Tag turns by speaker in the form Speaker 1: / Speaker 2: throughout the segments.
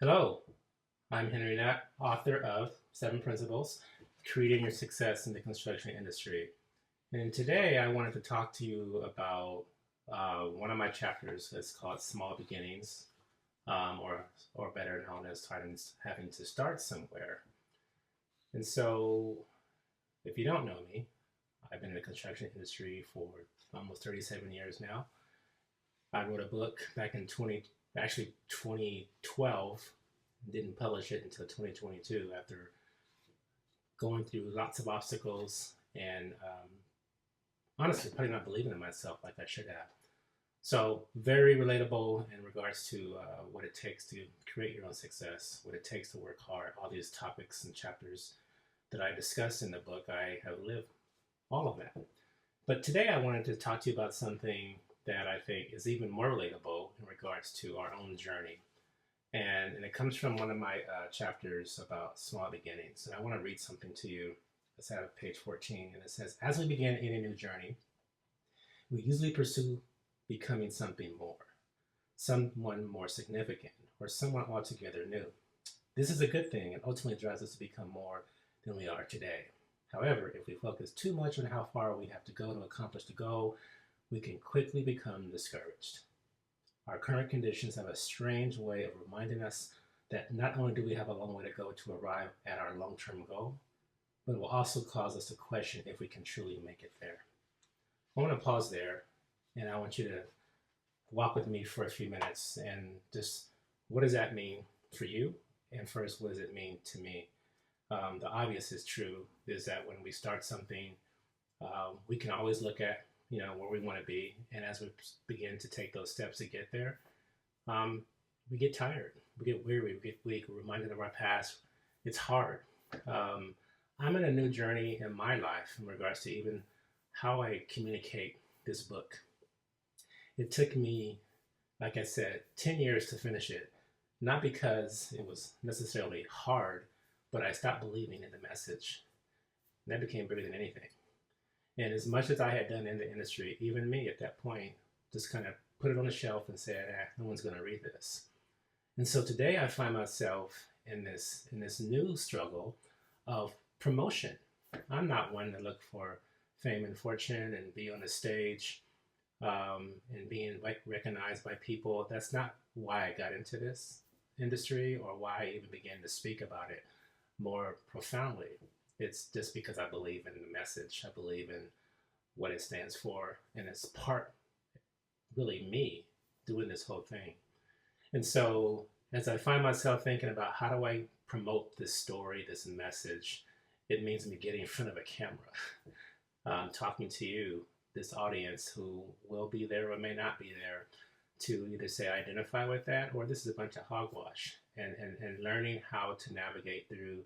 Speaker 1: Hello, I'm Henry Nutt, author of 7 Principles, Creating Your Success in the Construction Industry. And today I wanted to talk to you about one of my chapters. It's called Small Beginnings, or better known as having to start somewhere. And so, if you don't know me, I've been in the construction industry for almost 37 years now. I wrote a book back in 2012, didn't publish it until 2022 after going through lots of obstacles and honestly probably not believing in myself like I should have. So very relatable in regards to what it takes to create your own success, what it takes to work hard, all these topics and chapters that I discussed in the book. I have lived all of that. But today I wanted to talk to you about something that I think is even more relatable in regards to our own journey. And it comes from one of my chapters about small beginnings. And I want to read something to you. It's out of page 14. And it says, as we begin any new journey, we usually pursue becoming something more, someone more significant, or someone altogether new. This is a good thing and ultimately drives us to become more than we are today. However, if we focus too much on how far we have to go to accomplish the goal, we can quickly become discouraged. Our current conditions have a strange way of reminding us that not only do we have a long way to go to arrive at our long-term goal, but it will also cause us to question if we can truly make it there. I want to pause there, and I want you to walk with me for a few minutes and just, what does that mean for you? And first, what does it mean to me? The obvious is true, is that when we start something, we can always look at where we want to be. And as we begin to take those steps to get there, we get tired, we get weary, we get weak, we're reminded of our past. It's hard. I'm in a new journey in my life in regards to even how I communicate this book. It took me, like I said, 10 years to finish it, not because it was necessarily hard, but I stopped believing in the message. And that became bigger than anything. And as much as I had done in the industry, even me at that point, just kind of put it on the shelf and said, no one's going to read this. And so today I find myself in this new struggle of promotion. I'm not one to look for fame and fortune and be on the stage and being recognized by people. That's not why I got into this industry or why I even began to speak about it more profoundly. It's just because I believe in the message. I believe in what it stands for. And it's part, really, me doing this whole thing. And so as I find myself thinking about how do I promote this story, this message, it means me getting in front of a camera, talking to you, this audience who will be there or may not be there, to either say identify with that or this is a bunch of hogwash, and learning how to navigate through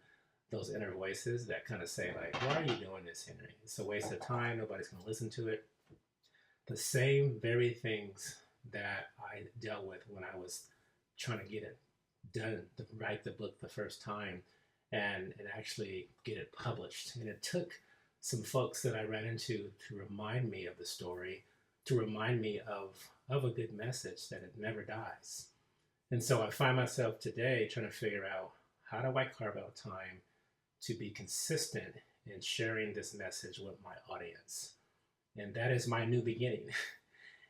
Speaker 1: those inner voices that kind of say like, why are you doing this, Henry? It's a waste of time. Nobody's going to listen to it. The same very things that I dealt with when I was trying to get it done, to write the book the first time and actually get it published. And it took some folks that I ran into to remind me of the story, to remind me of a good message that it never dies. And so I find myself today trying to figure out, how do I carve out time to be consistent in sharing this message with my audience? And that is my new beginning.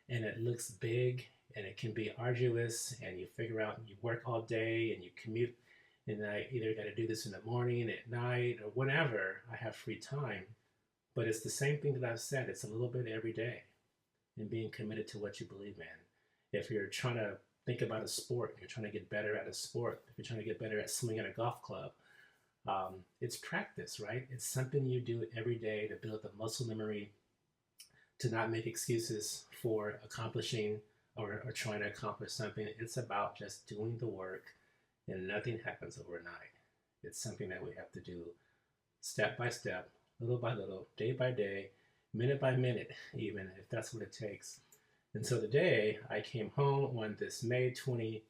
Speaker 1: And it looks big and it can be arduous, and you figure out, you work all day and you commute, and I either got to do this in the morning, at night, or whenever I have free time. But it's the same thing that I've said. It's a little bit every day, and being committed to what you believe in. If you're trying to think about a sport, you're trying to get better at a sport, if you're trying to get better at swinging a golf club, it's practice, right? It's something you do every day to build the muscle memory, to not make excuses for accomplishing or trying to accomplish something. It's about just doing the work, and nothing happens overnight. It's something that we have to do step by step, little by little, day by day, minute by minute, even if that's what it takes. And so today I came home on this May 28th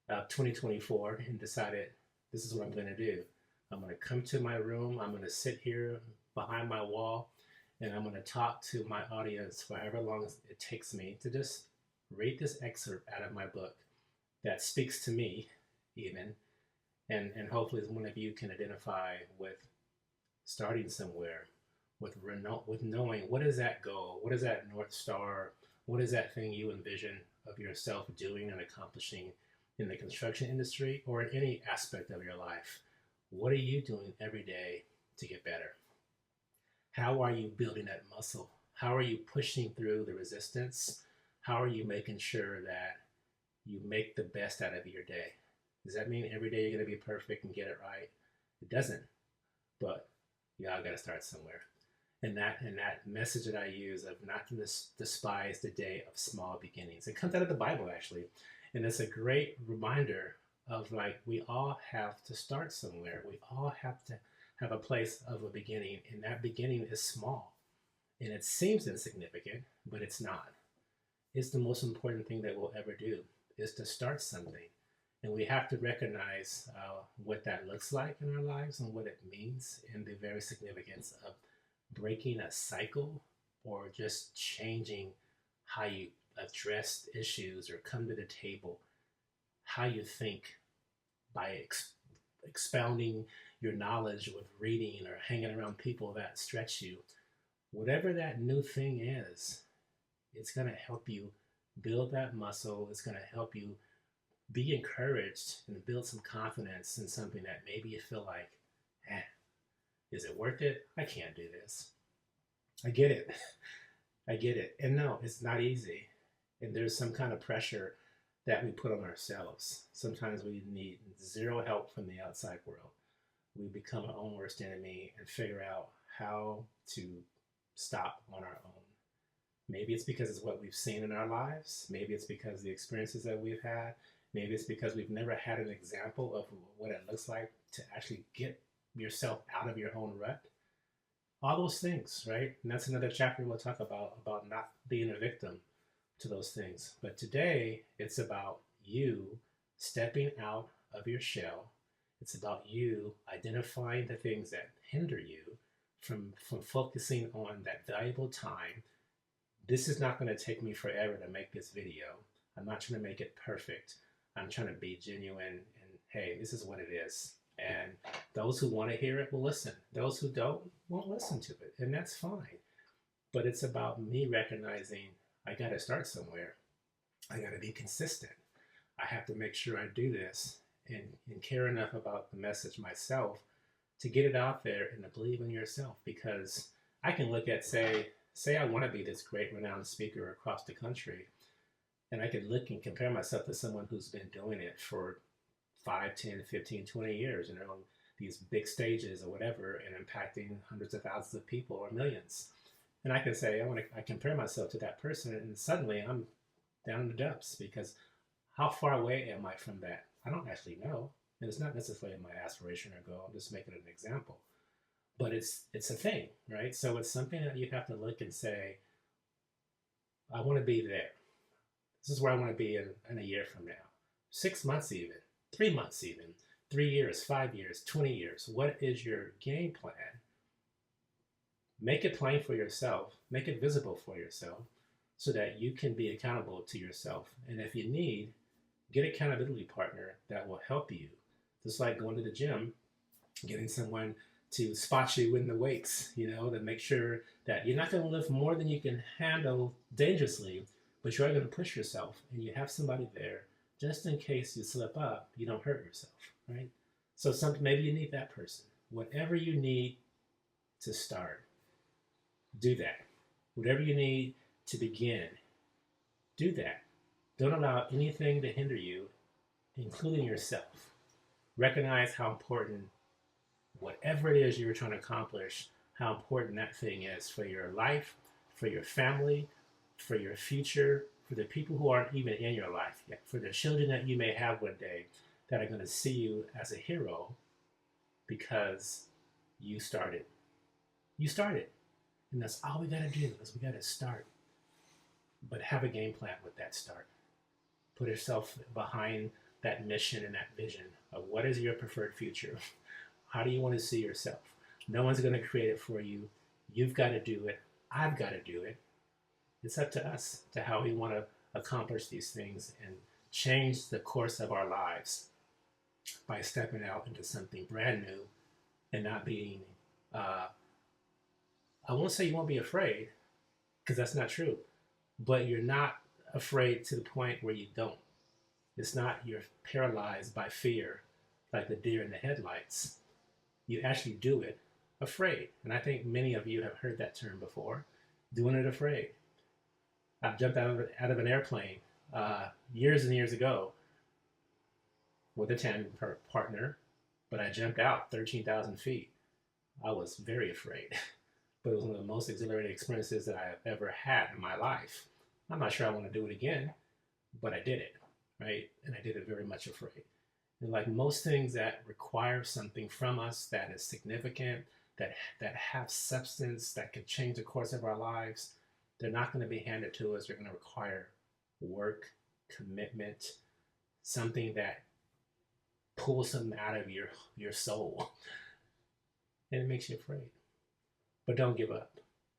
Speaker 1: of 2024 and decided, this is what I'm going to do. I'm going to come to my room. I'm going to sit here behind my wall, and I'm going to talk to my audience for however long it takes me to just read this excerpt out of my book that speaks to me even, and hopefully one of you can identify with starting somewhere, with knowing what is that goal, what is that North Star, what is that thing you envision of yourself doing and accomplishing in the construction industry or in any aspect of your life. What are you doing every day to get better? How are you building that muscle? How are you pushing through the resistance? How are you making sure that you make the best out of your day? Does that mean every day you're going to be perfect and get it right? It doesn't, but y'all got to start somewhere. And that message that I use of not to despise the day of small beginnings. It comes out of the Bible, actually. And it's a great reminder of, like, we all have to start somewhere. We all have to have a place of a beginning. And that beginning is small. And it seems insignificant, but it's not. It's the most important thing that we'll ever do, is to start something. And we have to recognize what that looks like in our lives and what it means, and the very significance of breaking a cycle or just changing how you address issues or come to the table, how you think by expounding your knowledge with reading or hanging around people that stretch you. Whatever that new thing is, it's going to help you build that muscle. It's going to help you be encouraged and build some confidence in something that maybe you feel like, is it worth it? I can't do this. I get it. I get it. And no, it's not easy. And there's some kind of pressure that we put on ourselves. Sometimes we need zero help from the outside world. We become our own worst enemy and figure out how to stop on our own. Maybe it's because it's what we've seen in our lives. Maybe it's because of the experiences that we've had. Maybe it's because we've never had an example of what it looks like to actually get yourself out of your own rut. All those things, right? And that's another chapter we'll talk about not being a victim to those things. But today, it's about you stepping out of your shell. It's about you identifying the things that hinder you from focusing on that valuable time. This is not going to take me forever to make this video. I'm not trying to make it perfect. I'm trying to be genuine, and hey, this is what it is. And those who want to hear it will listen. Those who don't won't listen to it, and that's fine. But it's about me recognizing I got to start somewhere. I got to be consistent. I have to make sure I do this and care enough about the message myself to get it out there and to believe in yourself. Because I can look at, say I want to be this great renowned speaker across the country, and I could look and compare myself to someone who's been doing it for 5, 10, 15, 20 years, on these big stages or whatever, and impacting hundreds of thousands of people or millions. And I can say, I compare myself to that person, and suddenly I'm down in the depths, because how far away am I from that? I don't actually know. And it's not necessarily my aspiration or goal. I'm just making an example. But it's a thing, right? So it's something that you have to look and say, I want to be there. This is where I want to be in a year from now. 6 months even. 3 months even. 3 years, 5 years, 20 years. What is your game plan? Make it plain for yourself. Make it visible for yourself so that you can be accountable to yourself. And if you need, get an accountability partner that will help you. Just like going to the gym, getting someone to spot you in the weights, to make sure that you're not going to lift more than you can handle dangerously, but you're going to push yourself, and you have somebody there just in case you slip up, you don't hurt yourself, right? So maybe you need that person. Whatever you need to start, do that. Whatever you need to begin, do that. Don't allow anything to hinder you, including yourself. Recognize how important whatever it is you're trying to accomplish, how important that thing is for your life, for your family, for your future, for the people who aren't even in your life yet, for the children that you may have one day that are going to see you as a hero because you started. You started. And that's all we got to do, is we got to start. But have a game plan with that start. Put yourself behind that mission and that vision of what is your preferred future. How do you want to see yourself? No one's going to create it for you. You've got to do it. I've got to do it. It's up to us to how we want to accomplish these things and change the course of our lives by stepping out into something brand new and not being, I won't say you won't be afraid, because that's not true, but you're not afraid to the point where you don't. It's not you're paralyzed by fear like the deer in the headlights. You actually do it afraid. And I think many of you have heard that term before, doing it afraid. I've jumped out of an airplane years and years ago with a tandem partner, but I jumped out 13,000 feet. I was very afraid, but it was one of the most exhilarating experiences that I have ever had in my life. I'm not sure I want to do it again, but I did it, right? And I did it very much afraid. And like most things that require something from us that is significant, that have substance, that could change the course of our lives, they're not going to be handed to us. They're going to require work, commitment, something that pulls something out of your soul. And it makes you afraid. But don't give up.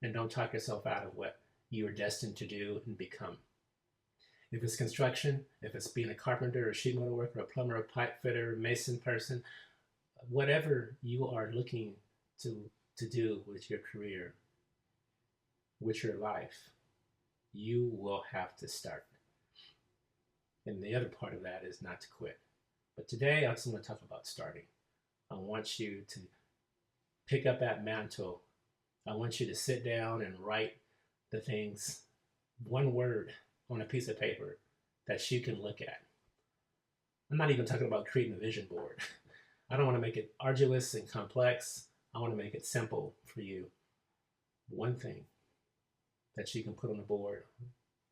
Speaker 1: And don't talk yourself out of what you are destined to do and become. If it's construction, if it's being a carpenter or sheet metal worker, a plumber, a pipe fitter, mason person, whatever you are looking to do with your career, with your life, you will have to start. And the other part of that is not to quit. But today, I just want to talk about starting. I want you to pick up that mantle. I want you to sit down and write the things, one word on a piece of paper that you can look at. I'm not even talking about creating a vision board. I don't want to make it arduous and complex. I want to make it simple for you. One thing that you can put on the board,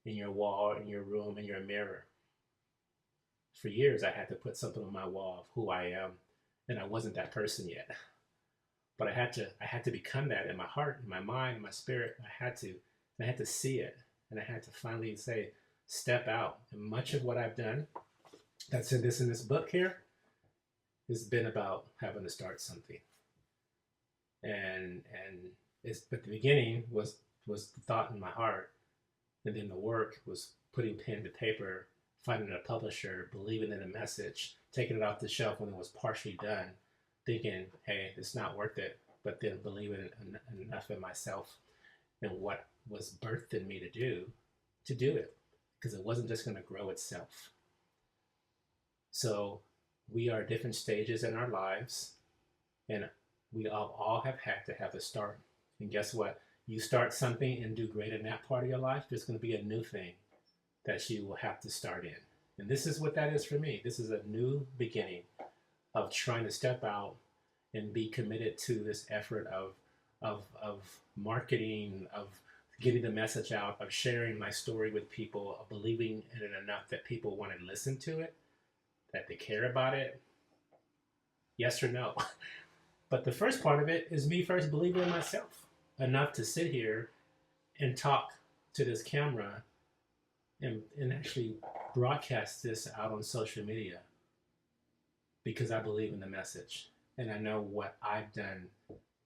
Speaker 1: in your wall, in your room, in your mirror. For years, I had to put something on my wall of who I am, and I wasn't that person yet. But I had to become that in my heart, in my mind, in my spirit. I had to see it, and I had to finally say, step out. And much of what I've done, that's in this book here, has been about having to start something. But the beginning was the thought in my heart, and then the work was putting pen to paper, finding a publisher, believing in a message, taking it off the shelf when it was partially done, thinking, hey, it's not worth it, but then believing enough in myself and what was birthed in me to do it, because it wasn't just going to grow itself. So we are at different stages in our lives, and we all have had to have a start. And guess what? You start something and do great in that part of your life, there's going to be a new thing that you will have to start in. And this is what that is for me. This is a new beginning of trying to step out and be committed to this effort of marketing, of getting the message out, of sharing my story with people, of believing in it enough that people want to listen to it, that they care about it. Yes or no? But the first part of it is me first believing in myself enough to sit here and talk to this camera and actually broadcast this out on social media, because I believe in the message and I know what I've done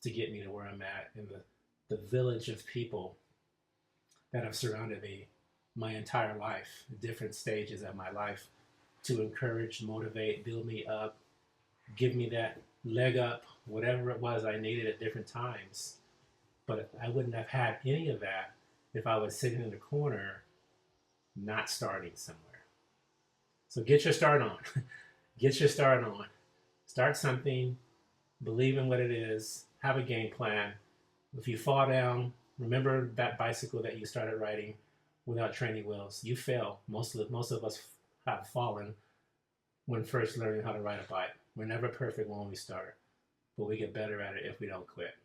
Speaker 1: to get me to where I'm at, in the village of people that have surrounded me my entire life, different stages of my life, to encourage, motivate, build me up, give me that leg up, whatever it was I needed at different times. But I wouldn't have had any of that if I was sitting in the corner not starting somewhere. So get your start on. Get your start on. Start something, believe in what it is, have a game plan. If you fall down, remember that bicycle that you started riding without training wheels. You fail. Most of us have fallen when first learning how to ride a bike. We're never perfect when we start, but we get better at it if we don't quit.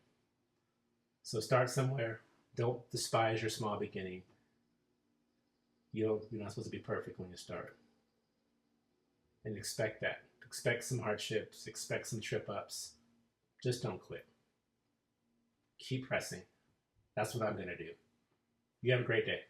Speaker 1: So start somewhere. Don't despise your small beginning. You're not supposed to be perfect when you start. And expect that. Expect some hardships. Expect some trip-ups. Just don't quit. Keep pressing. That's what I'm going to do. You have a great day.